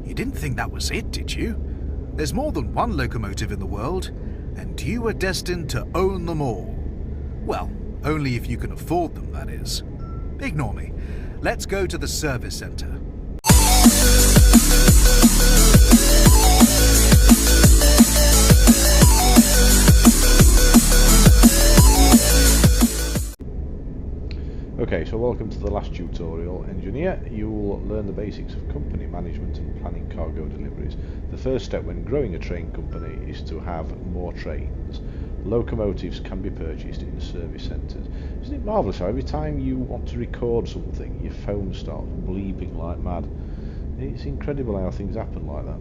You didn't think that was it, did you? There's more than one locomotive in the world, and you are destined to own them all. Well, only if you can afford them, that is. Ignore me. Let's go to the service centre. Okay, so welcome to the last tutorial. Engineer, you will learn the basics of company management and planning cargo deliveries. The first step when growing a train company is to have more trains. Locomotives can be purchased in service centres. Isn't it marvellous how every time you want to record something, your phone starts bleeping like mad? It's incredible how things happen like that.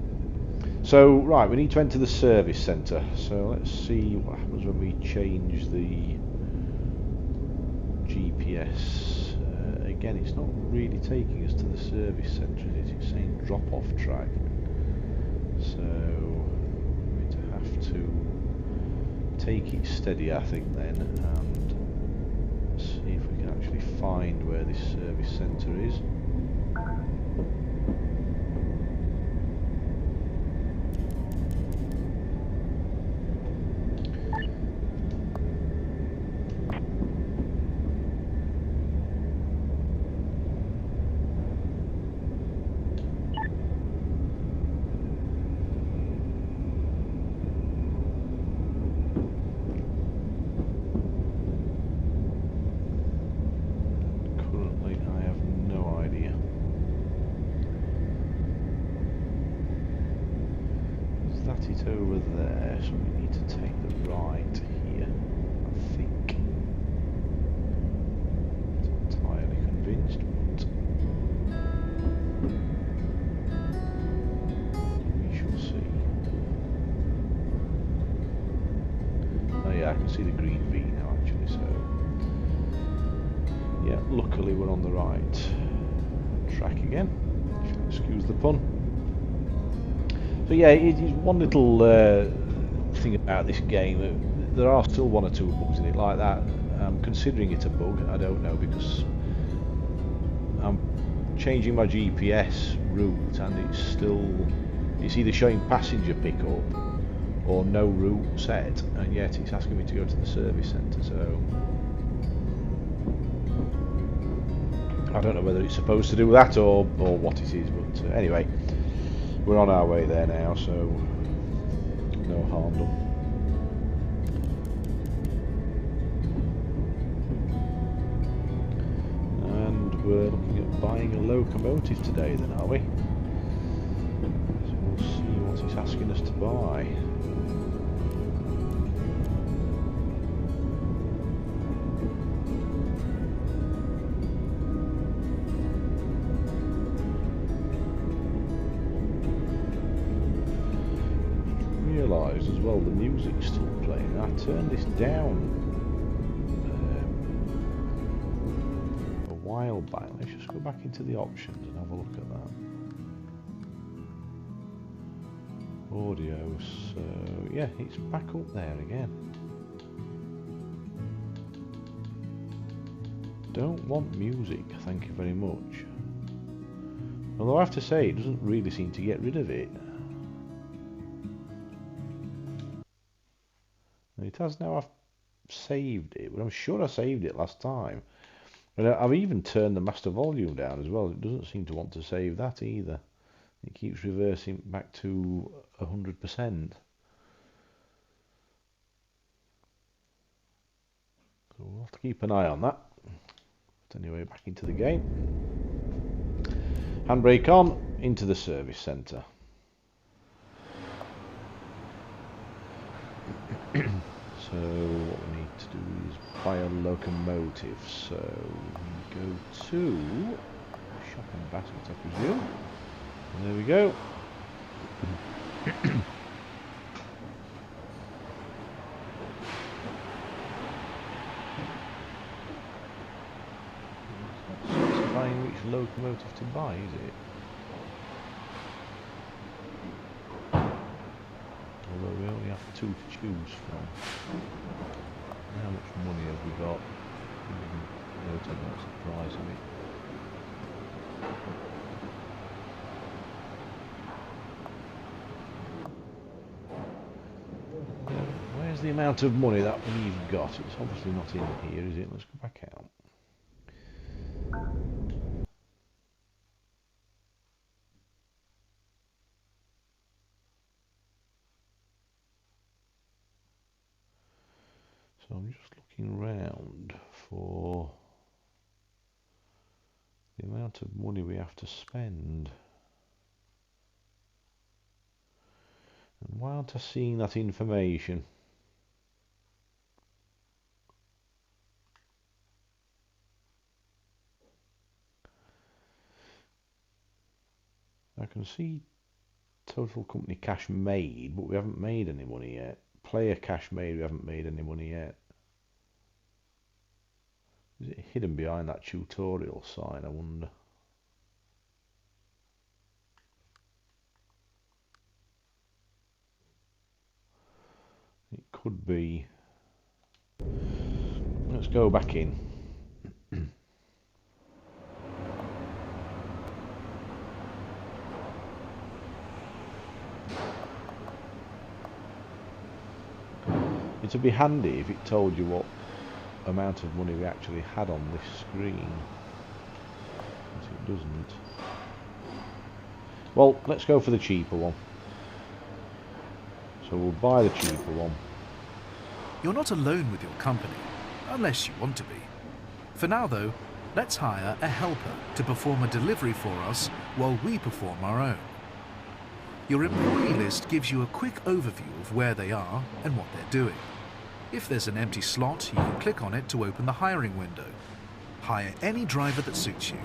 So, right, we need to enter the service centre. So let's see what happens when we change the GPS. Again, it's not really taking us to the service centre, is it? It's saying drop-off track. So we're going to have to take it steady, I think, then, and see if we can actually find where this service centre is. Over there, so we need to take the right here, I think. Not entirely convinced, but we shall see. Oh yeah, I can see the green V now actually, so yeah, luckily we're on the right track again. Excuse the pun. So yeah, it's one little thing about this game. There are still one or two bugs in it like that. I'm considering it a bug. I don't know, because I'm changing my GPS route and it's either showing passenger pickup or no route set, and yet it's asking me to go to the service centre. So I don't know whether it's supposed to do that or what it is, but anyway. We're on our way there now, so no harm done. And we're looking at buying a locomotive today then, are we? So we'll see what it's asking us to buy. As well, the music's still playing. I turned this down a while back. Let's just go back into the options and have a look at that. Audio, so yeah, it's back up there again. Don't want music, thank you very much. Although I have to say, it doesn't really seem to get rid of it. It has now. I've saved it, but I'm sure I saved it last time. And I've even turned the master volume down as well. It doesn't seem to want to save that either. It keeps reversing back to 100%. So we'll have to keep an eye on that. But anyway, back into the game. Handbrake on, into the service centre. So what we need to do is buy a locomotive. So we go to shopping basket, I presume. And there we go. It's not specifying which locomotive to buy, is it? Although we only have two to choose from. How much money have we got? No, it's not surprising me. the amount of money that we've got. It's obviously not in here, is it? Let's go back out. So I'm just looking round for the amount of money we have to spend. And why aren't I seeing that information? I can see total company cash made, but we haven't made any money yet. Player cash made, we haven't made any money yet. Is it hidden behind that tutorial sign, I wonder? It could be. Let's go back in. It'd be handy if it told you what amount of money we actually had on this screen. But it doesn't. Well, let's go for the cheaper one. So we'll buy the cheaper one. You're not alone with your company, unless you want to be. For now though, let's hire a helper to perform a delivery for us while we perform our own. Your employee list gives you a quick overview of where they are and what they're doing. If there's an empty slot, you can click on it to open the hiring window. Hire any driver that suits you.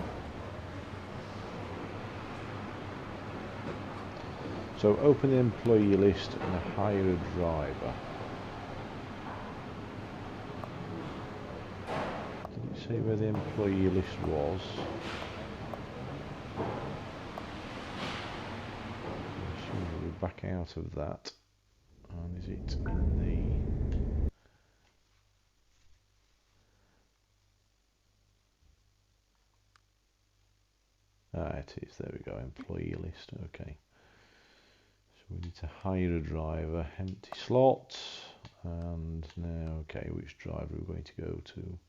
So open the employee list and hire a driver. Did it say where the employee list was? I'm sure we'll back out of that. And is it in the... Ah, it is. There we go. Employee list. Okay. So we need to hire a driver. Empty slot. And now, okay, which driver are we going to go to?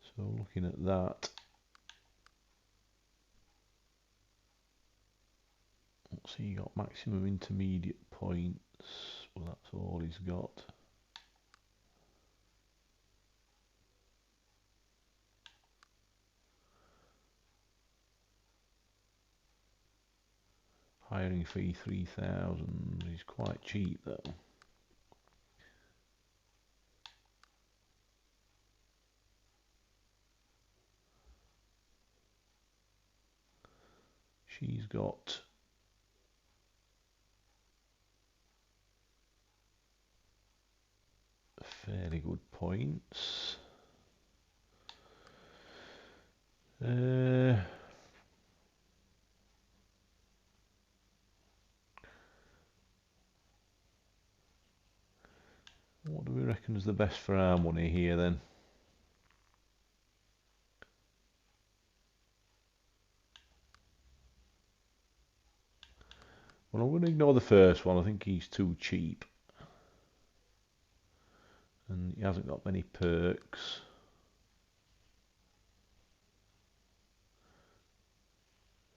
So looking at that. Let's see, you got maximum intermediate points. Well, that's all he's got. Hiring fee 3,000. He's quite cheap though. She's got fairly good points. What do we reckon is the best for our money here then? Well, I'm going to ignore the first one. I think he's too cheap. And he hasn't got many perks.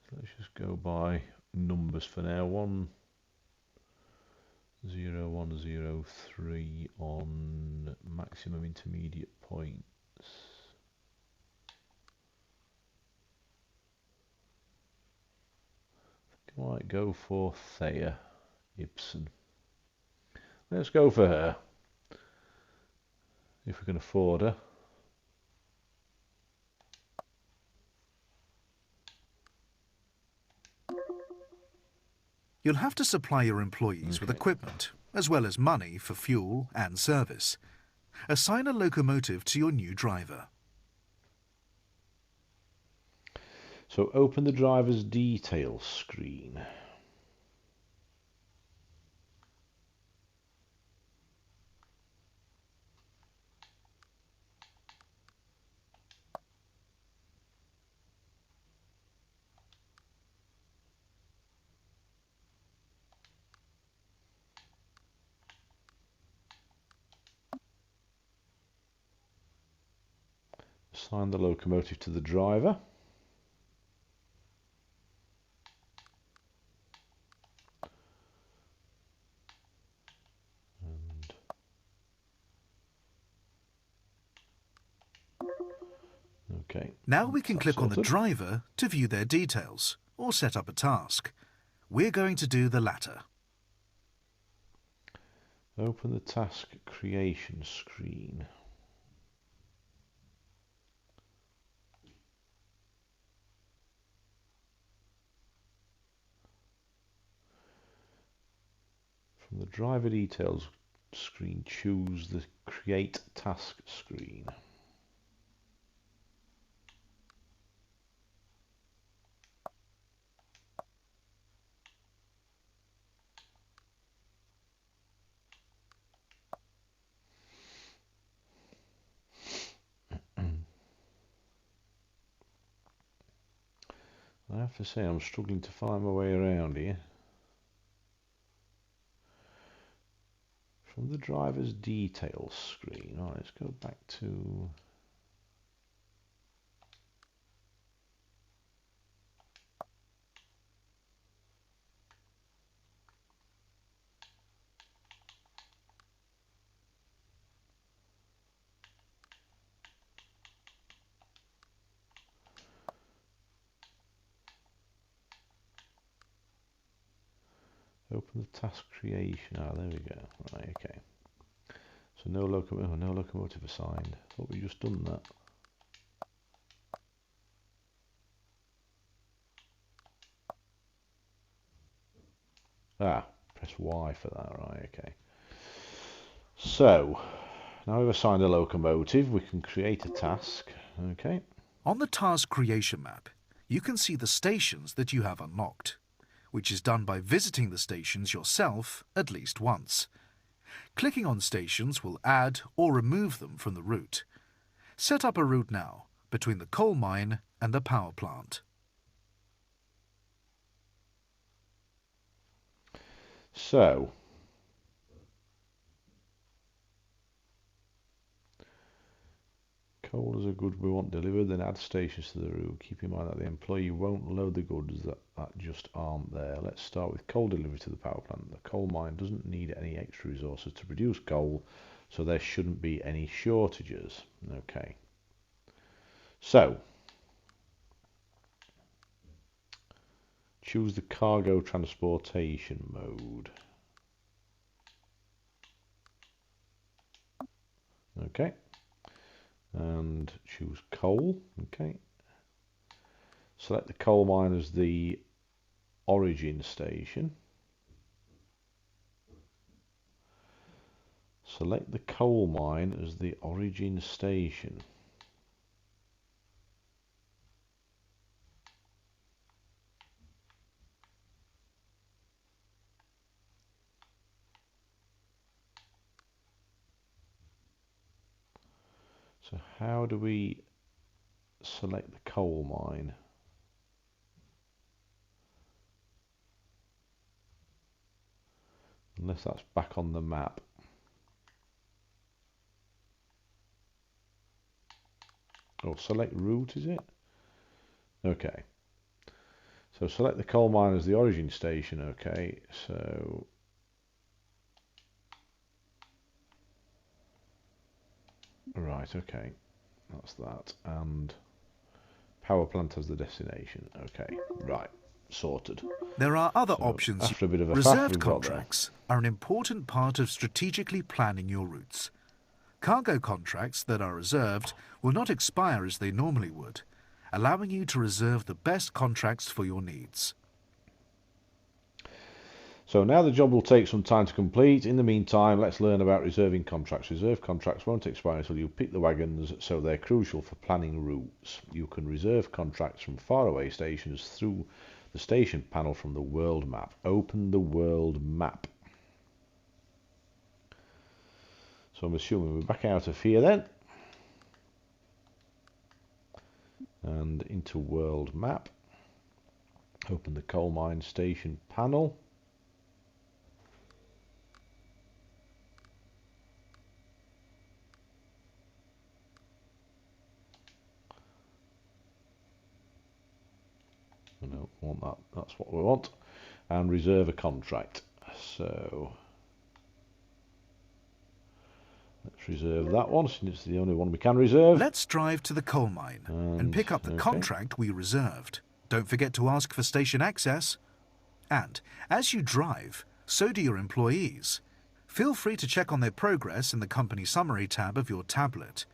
So let's just go by numbers for now. 10103 on maximum intermediate points. I might go for Thea Ibsen. Let's go for her. If we can afford her. You'll have to supply your employees with equipment, as well as money for fuel and service. Assign a locomotive to your new driver. So open the driver's details screen. Assign the locomotive to the driver. Okay. Now we can That's click on the sorted. driver to view their details or set up a task. We're going to do the latter. Open the task creation screen. From the driver details screen, choose the create task screen. I have to say I'm struggling to find my way around here. From the driver's details screen, right, let's go back to open the task creation. Ah, there we go. Right, okay. So no locomotive assigned. Thought we just done that. Ah, press Y for that. Right, okay. So now we've assigned a locomotive, we can create a task. Okay. On the task creation map, you can see the stations that you have unlocked, which is done by visiting the stations yourself at least once. Clicking on stations will add or remove them from the route. Set up a route now between the coal mine and the power plant. So coal is a good we want delivered, then add stations to the route. Keep in mind that the employee won't load the goods that just aren't there. Let's start with coal delivery to the power plant. The coal mine doesn't need any extra resources to produce coal, so there shouldn't be any shortages. Okay. So choose the cargo transportation mode. Okay. And choose coal. Okay. Select the coal mine as the origin station. Select the coal mine as the origin station. So how do we select the coal mine? Unless that's back on the map. Oh, select route, is it? Okay. So select the coal mine as the origin station. Okay, so right, okay, that's that. And power plant as the destination. Okay, right, sorted. There are other So options. after a bit of a faff, Reserved we've got there. contracts are an important part of strategically planning your routes. Cargo contracts that are reserved will not expire as they normally would, allowing you to reserve the best contracts for your needs. So now the job will take some time to complete. In the meantime, let's learn about reserving contracts. Reserve contracts won't expire until you pick the wagons, so they're crucial for planning routes. You can reserve contracts from faraway stations through the station panel from the world map. Open the world map. So I'm assuming we're back out of here then. And into world map. Open the coal mine station panel. don't want that. That's what we want. And reserve a contract. So let's reserve that one, since it's the only one we can reserve. Let's drive to the coal mine and pick up the contract we reserved. Don't forget to ask for station access. And as you drive, so do your employees. Feel free to check on their progress in the company summary tab of your tablet.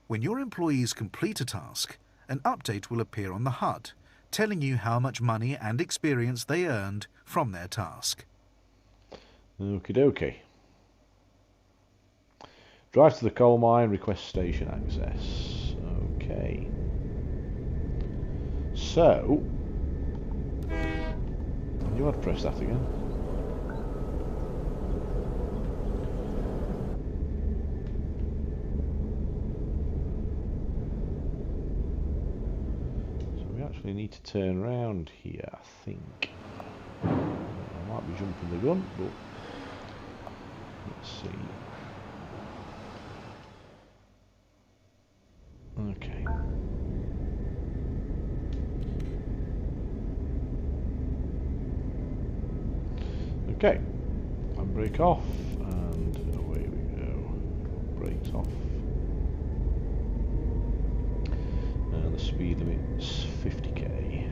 When your employees complete a task, an update will appear on the HUD, telling you how much money and experience they earned from their task. Okie dokie. Drive to the coal mine, request station access. Okay. So, you want to press that again? So we actually need to turn around here, I think. I might be jumping the gun, but let's see. Okay. Okay. Handbrake off, and away we go. Brakes off. And the speed limit's 50k.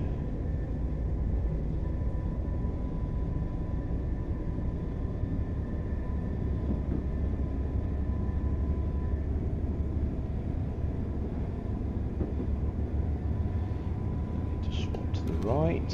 Right.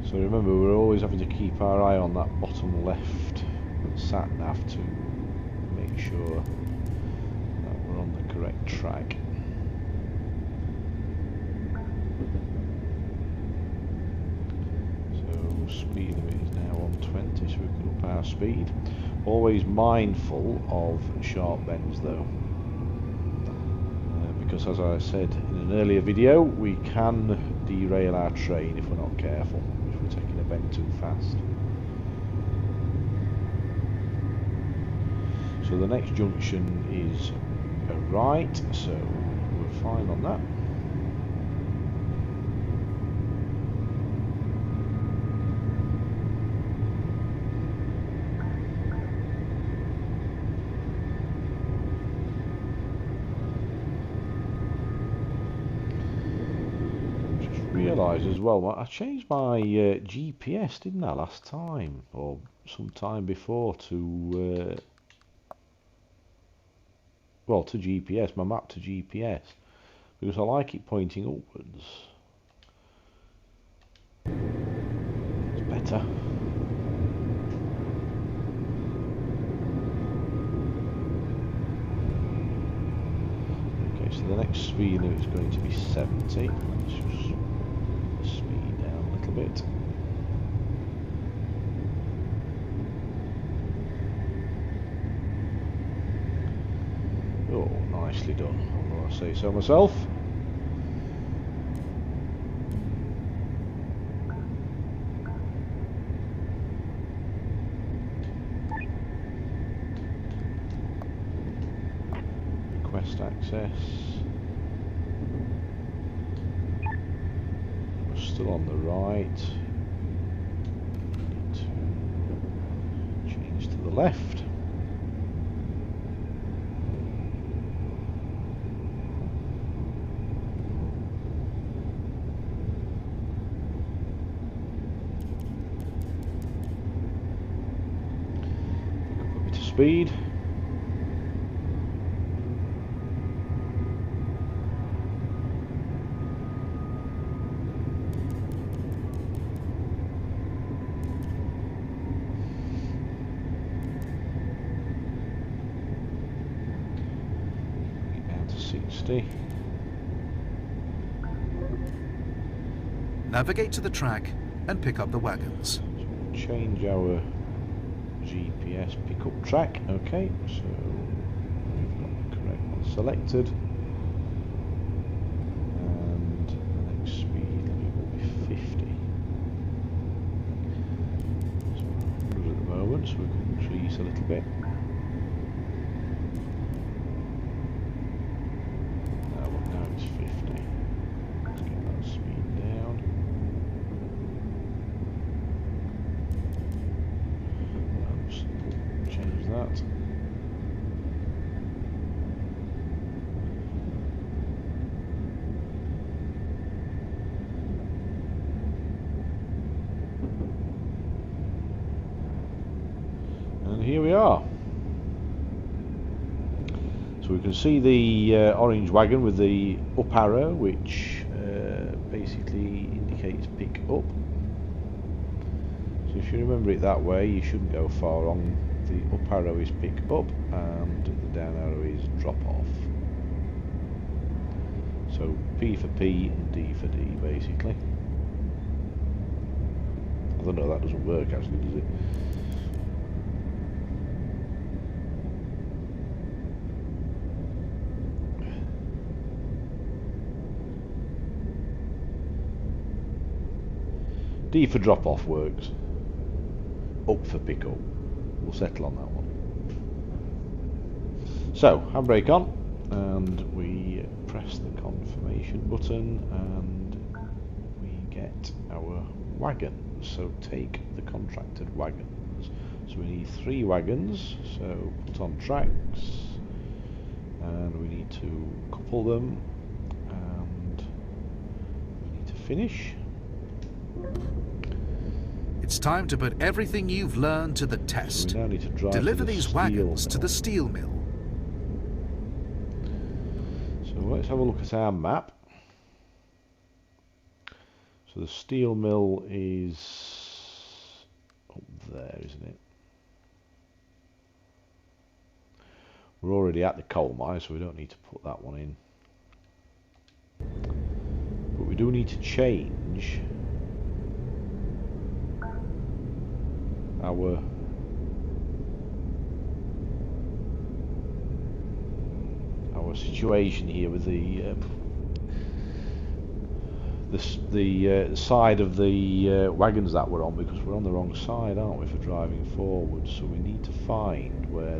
So remember, we're always having to keep our eye on that bottom left sat nav to make sure that we're on the correct track. So speed limit is now on 20, so we can up our speed. Always mindful of sharp bends though, because as I said in an earlier video, we can derail our train if we're not careful, if we're taking a bend too fast. So the next junction is a right, so we're fine on that. Just realised as well, I changed my GPS, didn't I, last time, or some time before, to well, to GPS, my map to GPS, because I like it pointing upwards. It's better. Okay, so the next speed limit is going to be 70. Let's just speed down a little bit. Oh, nicely done, although I say so myself. Request access. We're still on the right. Need to change to the left. Speed. Get down to 60. Navigate to the track and pick up the wagons. So we'll change our GPS pickup track. Okay, so selected, and the next speed limit will be 50. So we're 100 at the moment, so we can increase a little bit. Now it's 50. Let's get that speed down. And just change that. And here we are. So we can see the orange wagon with the up arrow, which basically indicates pick up. So if you remember it that way, you shouldn't go far wrong. The up arrow is pick up and the down arrow is drop off. So P for P and D for D, basically. I don't know, that doesn't work actually, does it? D for drop off works. Up for pick up. We'll settle on that one. So, handbrake on, and we press the confirmation button, and we get our wagons. So take the contracted wagons. So we need 3 wagons, so put on tracks, and we need to couple them, and we need to finish. It's time to put everything you've learned to the test. So we now need to drive Deliver to the these steel wagons to mill. the steel mill. So let's have a look at our map. So the steel mill is up there, isn't it? We're already at the coal mine, so we don't need to put that one in. But we do need to change our situation here with the side of the wagons that we're on, because we're on the wrong side, aren't we, for driving forward? So we need to find where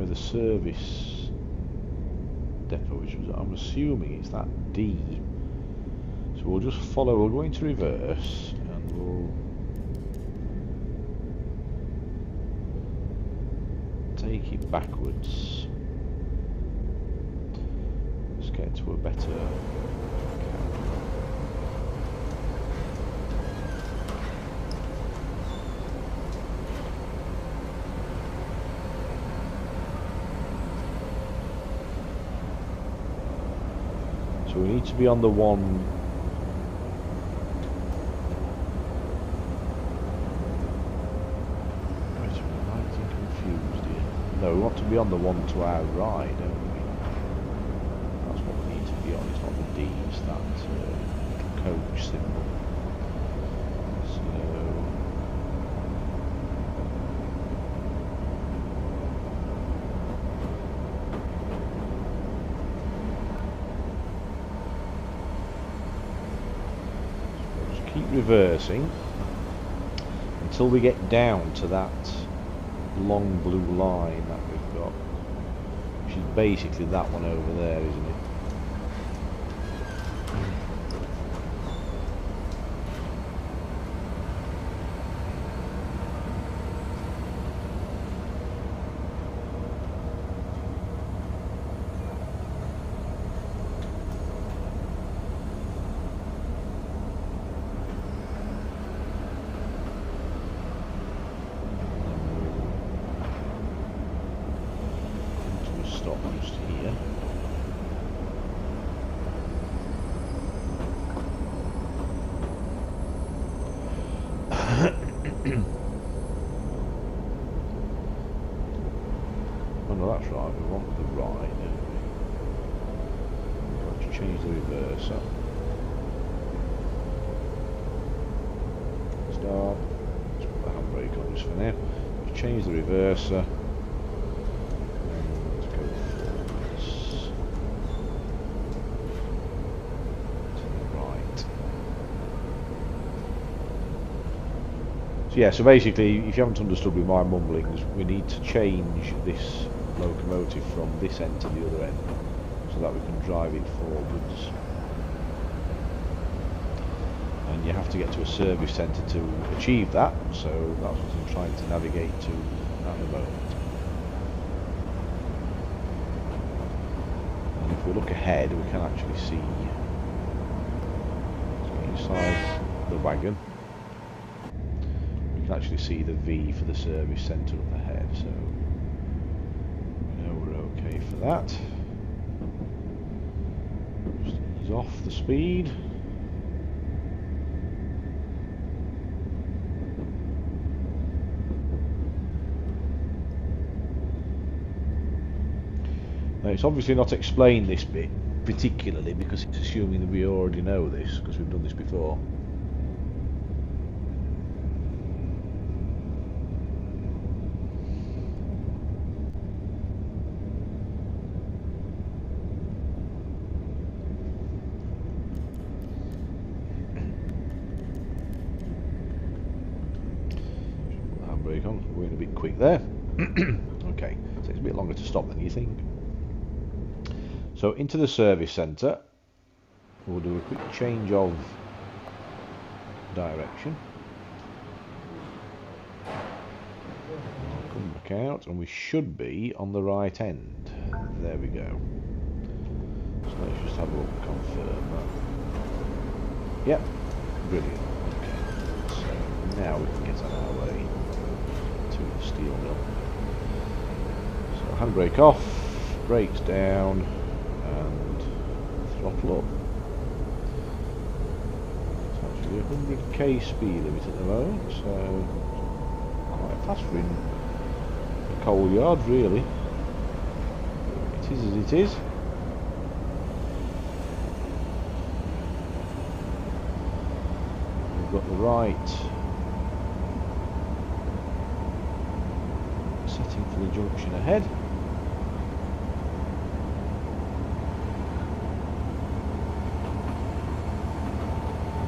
the service depot, which was, I'm assuming it's that D. So we'll just follow, we'll go into reverse, and we'll take it backwards. Let's get to a better So we need to be on the one. Wait a minute, I'm getting confused here. No, we want to be on the one to our right, don't we? That's what we need to be on. It's not the D, it's that little coach symbol. So keep reversing until we get down to that long blue line that we've got, which is basically that one over there, isn't it? Stop just here. Oh no, that's right, we want the right, don't we? We've got to change the reverser. Start. Let's put the handbrake on. just for now. Let's change the reverser. And go forwards. To the right. So yeah, so basically, if you haven't understood with my mumblings, we need to change this locomotive from this end to the other end, so that we can drive it forwards. And you have to get to a service centre to achieve that, so that's what I'm trying to navigate to at the moment. And if we look ahead, we can actually see inside the wagon. We can actually see the V for the service centre up ahead, so we know we're okay for that. Just ease off the speed. Now, it's obviously not explained this bit particularly because it's assuming that we already know this because we've done this before. Handbrake on, we're going a bit quick there. Okay, takes a bit longer to stop than you think. So into the service centre, we'll do a quick change of direction. Come back out and we should be on the right end. There we go. So let's just have a look and confirm that. Yep, brilliant. Okay, so now we can get on our way to the steel mill. So handbrake off, brakes down, and throttle up. It's actually 100k speed limit at the moment, so quite fast for in a coal yard, really. It is as it is. We've got the right setting for the junction ahead.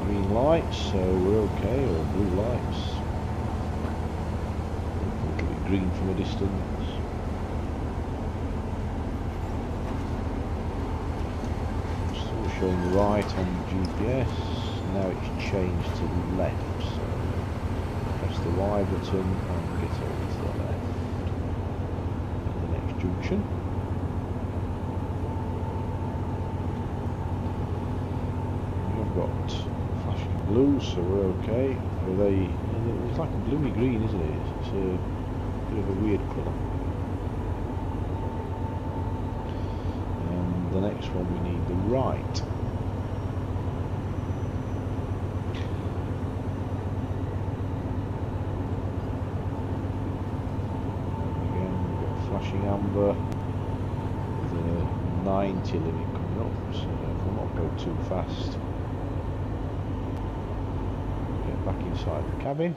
Green lights, so we're okay, or blue lights. A little bit green from a distance. Still showing right on GPS. Now it's changed to left, so press the Y button and get over to the left. And the next junction. We've got flashing blue, so we're okay. It's like a bluey green, isn't it? It's a bit of a weird colour. And the next one we need the right. Flashing amber with a 90 limit coming up, so we'll not go too fast. Get back inside the cabin.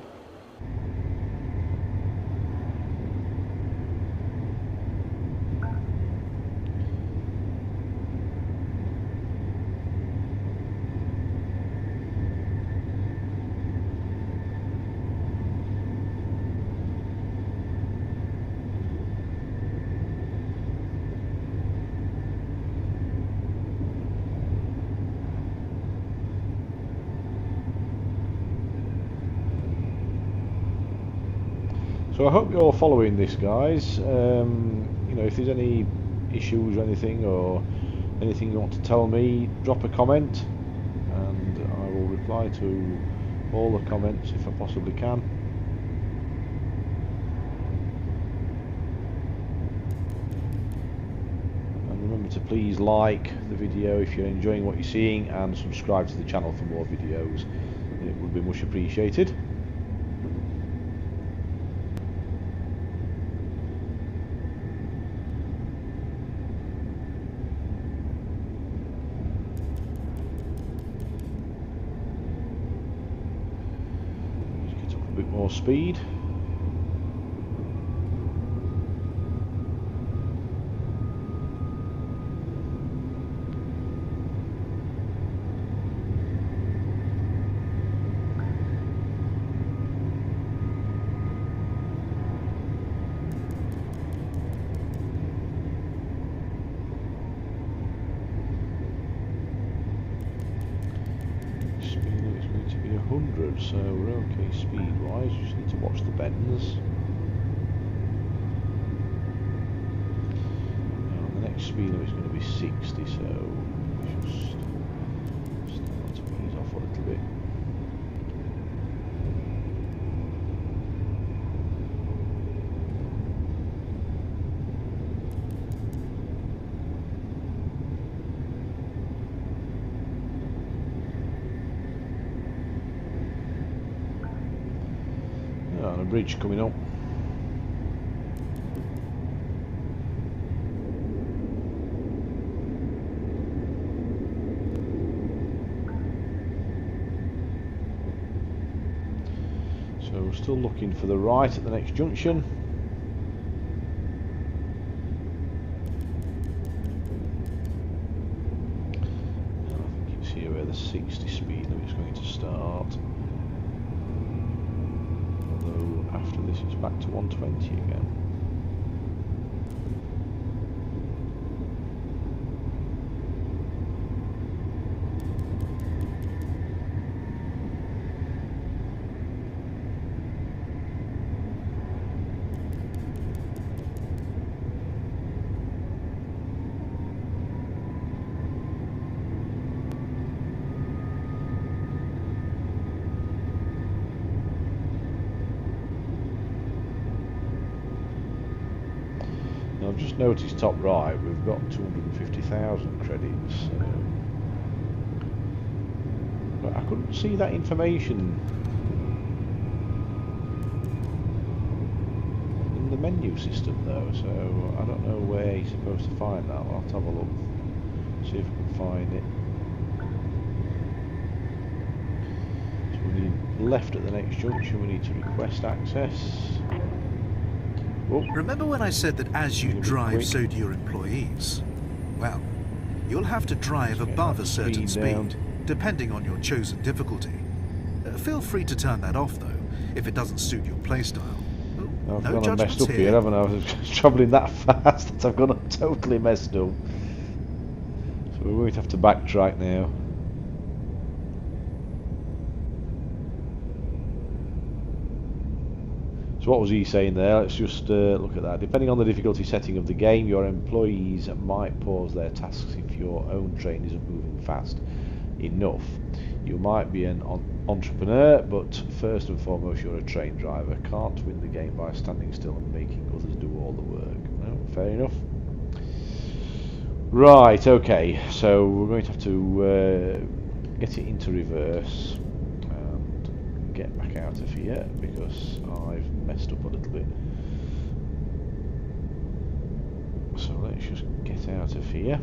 So I hope you're following this, guys. You know, if there's any issues or anything you want to tell me, drop a comment and I will reply to all the comments if I possibly can. And remember to please like the video if you're enjoying what you're seeing, and subscribe to the channel for more videos. It would be much appreciated. More speed. 100, so we're okay speed wise. Just need to watch the bends. Now the next speed limit is going to be 60, so we just start to ease off a little bit. And a bridge coming up. So we're still looking for the right at the next junction. And I think it's here where the 60 speed limit is going to start. After this it's back to 120 again. I've just noticed top right we've got 250,000 credits, but I couldn't see that information in the menu system though, so I don't know where you're supposed to find that. I'll have to have a look, see if we can find it. So we need left at the next junction, we need to request access. Oh. Remember when I said that as you drive, so do your employees? Well, you'll have to drive above a certain speed, depending on your chosen difficulty. Feel free to turn that off, though, if it doesn't suit your playstyle. I've No gone messed up here, here, haven't I? I was travelling that fast that I've gone totally messed up. So we're going to have to backtrack now. So what was he saying there? Let's just look at that. Depending on the difficulty setting of the game, your employees might pause their tasks if your own train isn't moving fast enough. You might be an entrepreneur, but first and foremost you're a train driver. Can't win the game by standing still and making others do all the work. No, fair enough. Right, okay, so we're going to have to get it into reverse and get back out of here because I've messed up a little bit. So let's just get out of here.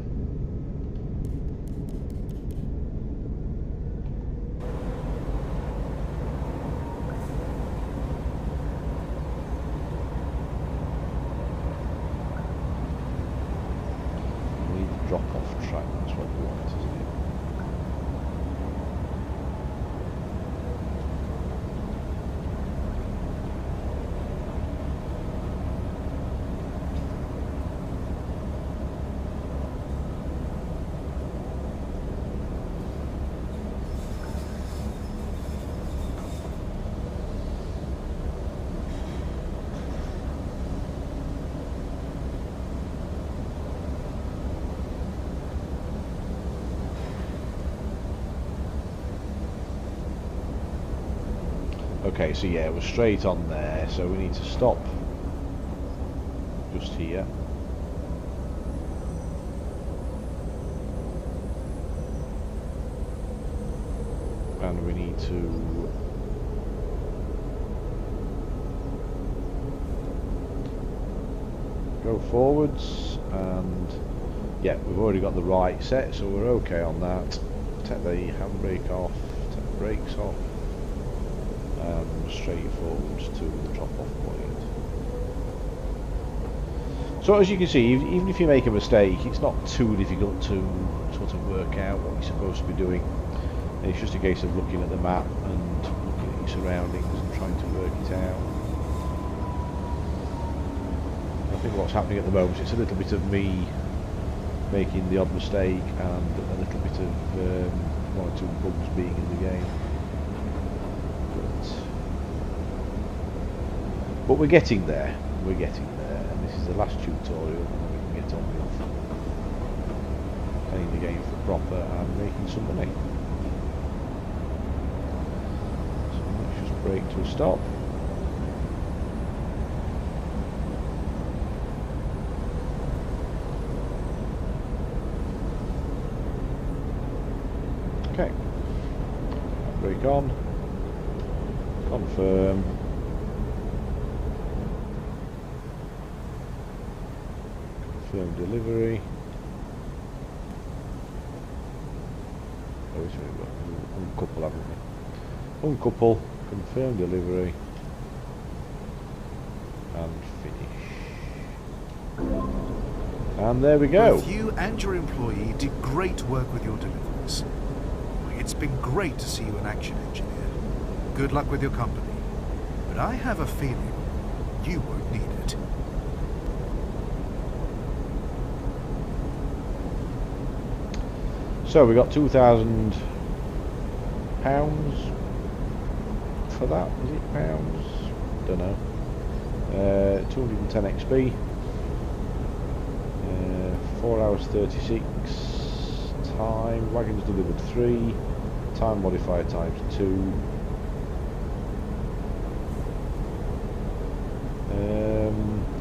Drop-off track, that's what we want, isn't it? Okay, so yeah, we're straight on there, so we need to stop just here. And we need to go forwards, and yeah, we've already got the right set, so we're okay on that. Take the handbrake off, take the brakes off. Straight forwards to the drop-off point. So as you can see, even if you make a mistake, it's not too difficult to sort of work out what you're supposed to be doing. It's just a case of looking at the map and looking at your surroundings and trying to work it out. I think what's happening at the moment, it's a little bit of me making the odd mistake and a little bit of one or two bugs being in the game. But we're getting there. We're getting there. And this is the last tutorial, and we can get on with playing the game for proper and making some money. So let's just brake to a stop. Okay, brake on, confirm, confirm delivery. Oh, we've got uncouple, haven't we? Uncouple, confirm delivery, and finish. And there we go. Both you and your employee did great work with your deliveries. It's been great to see you in action, engineer. Good luck with your company. But I have a feeling you won't need it. So we got £2,000 for that. Was it pounds? Don't know. 210 XP. 4 hours 36. Time. Wagons delivered 3. Time modifier times 2.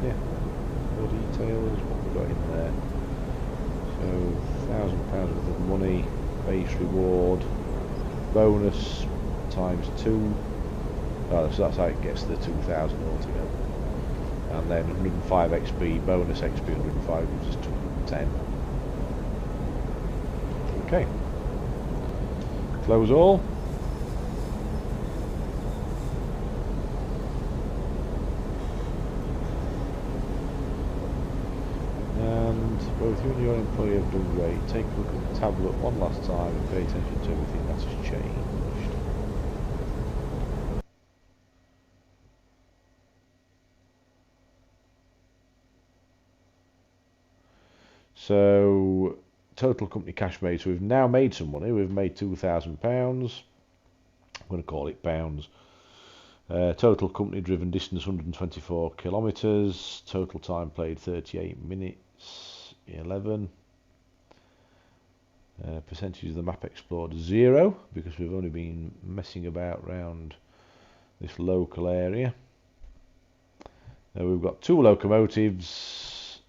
Yeah. More details. What we got in there? So £1,000 worth of money. Base reward. Bonus times 2. Oh, so that's how it gets the 2,000 altogether. And then 105 XP. Bonus XP 105 gives us 210. Okay. Close all. And both you and your employee have done great. Take a look at the tablet one last time and pay attention to everything that has changed. So total company cash made, so we've now made some money. We've made £2,000. I'm going to call it pounds. Total company driven distance 124 kilometres. Total time played 38 minutes 11. Percentage of the map explored 0 because we've only been messing about around this local area. Now we've got 2 locomotives.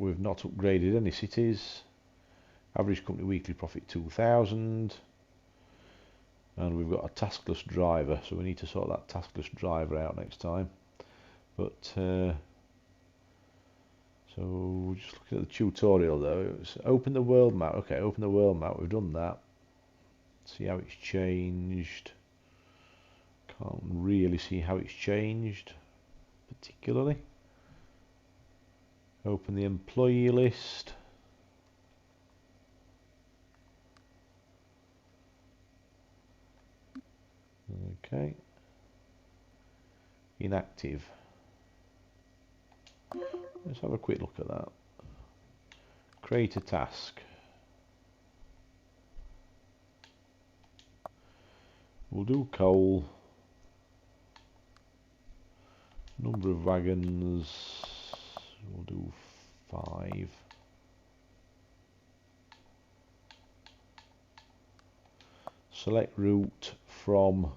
We've not upgraded any cities. Average company weekly profit 2,000. And we've got a taskless driver, so we need to sort that taskless driver out next time. But so just looking at the tutorial though, it's open the world map. Okay, open the world map. We've done that. See how it's changed. Can't really see how it's changed particularly. Open the employee list. Okay. Inactive. Let's have a quick look at that. Create a task. We'll do coal. Number of wagons. We'll do 5. Select route from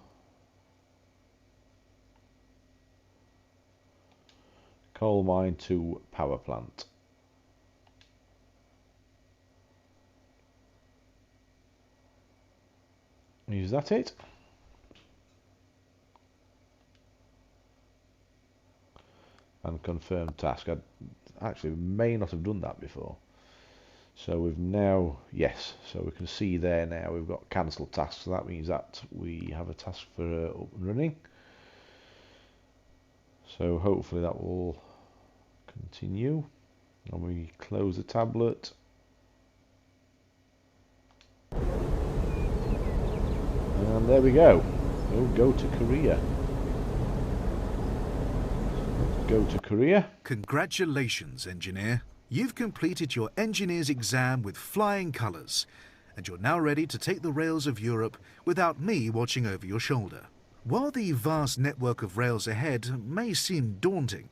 coal mine to power plant. Is that it? And confirm task. I actually may not have done that before. So we've now, yes, so we can see there now we've got cancel task. So that means that we have a task for up and running. So hopefully that will continue. And we close the tablet. And there we go. We'll go to Korea. Go to Korea. Congratulations, engineer. You've completed your engineer's exam with flying colours, and you're now ready to take the rails of Europe without me watching over your shoulder. While the vast network of rails ahead may seem daunting,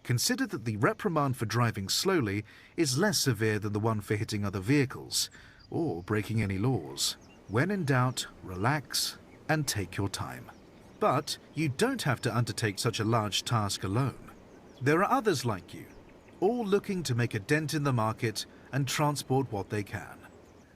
consider that the reprimand for driving slowly is less severe than the one for hitting other vehicles or breaking any laws. When in doubt, relax and take your time. But you don't have to undertake such a large task alone. There are others like you, all looking to make a dent in the market and transport what they can.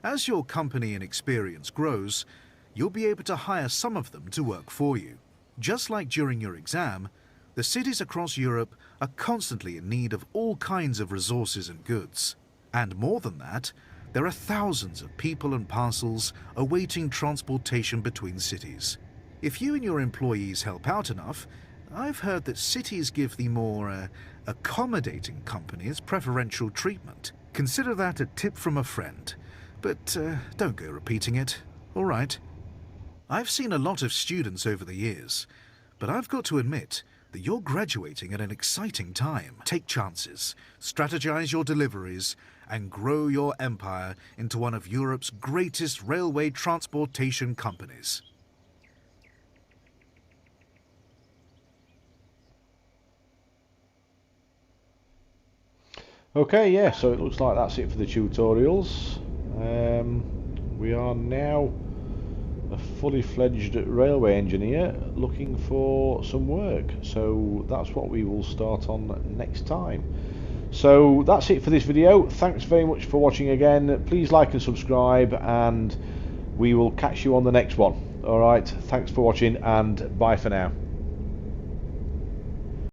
As your company and experience grows, you'll be able to hire some of them to work for you. Just like during your exam, the cities across Europe are constantly in need of all kinds of resources and goods. And more than that, there are thousands of people and parcels awaiting transportation between cities. If you and your employees help out enough, I've heard that cities give the more accommodating companies preferential treatment. Consider that a tip from a friend, but don't go repeating it, all right? I've seen a lot of students over the years, but I've got to admit that you're graduating at an exciting time. Take chances, strategize your deliveries, and grow your empire into one of Europe's greatest railway transportation companies. Okay, yeah, so it looks like that's it for the tutorials. We are now a fully fledged railway engineer looking for some work, so that's what we will start on next time. So that's it for this video. Thanks very much for watching again. Please like and subscribe, and we will catch you on the next one. Alright, thanks for watching and bye for now.